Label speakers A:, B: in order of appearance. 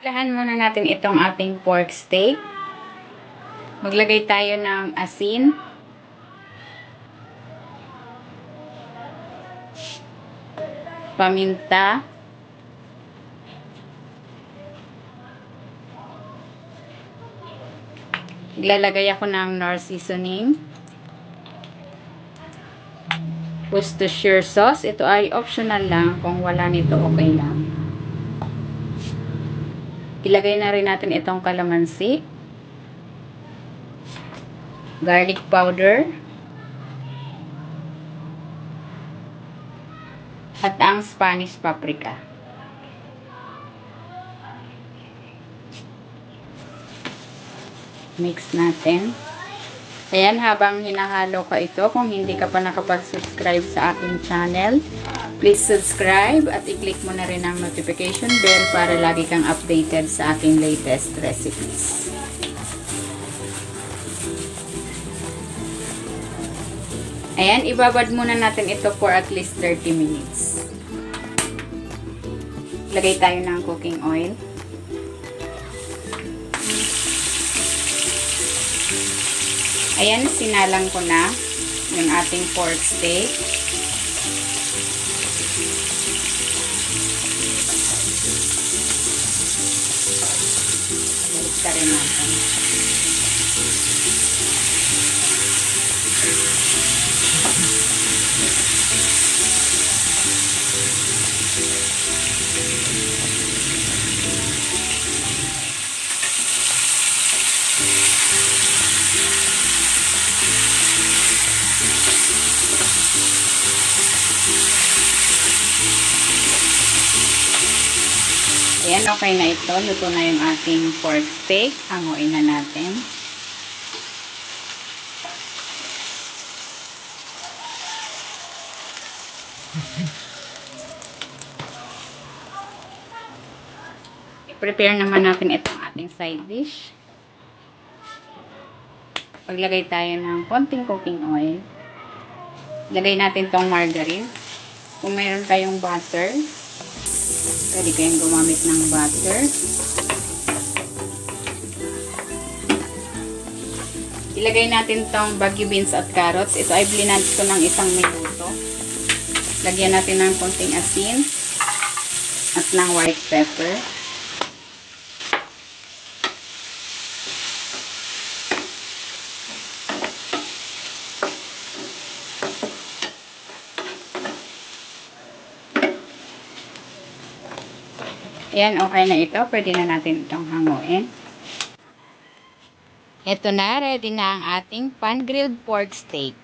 A: Lahan muna natin itong ating pork steak. Maglagay tayo ng asin. Paminta. Iglalagay ako ng Knorr seasoning. Worcestershire sauce. Ito ay optional lang. Kung wala nito, okay lang. Ilagay na rin natin itong kalamansi. Garlic powder. At ang Spanish paprika. Mix natin. Ayan, habang hinahalo ka ito, kung hindi ka pa nakapag-subscribe sa aking channel, please subscribe at i-click mo na rin ang notification bell para lagi kang updated sa aking latest recipes. Ayan, ibabad muna natin ito for at least 30 minutes. Lagay tayo ng cooking oil. Ayan, sinalang ko na yung ating pork steak. Balik ka rin natin. Ayan, okay na ito. Luto na yung ating pork steak. Hanguin na natin. I-prepare naman natin itong ating side dish. Paglagay tayo ng konting cooking oil. Lagay natin tong margarine. Kung mayroon kayong butter, pwede kayong gumamit ng butter. Ilagay natin tong Baguio beans at carrots. Ito ay blinange ko ng 1 minuto. Lagyan natin ng konting asin at ng white pepper. Ayan, okay na ito. Pwede na natin itong hanguin. Ito na, ready na ang ating pan-grilled pork steak.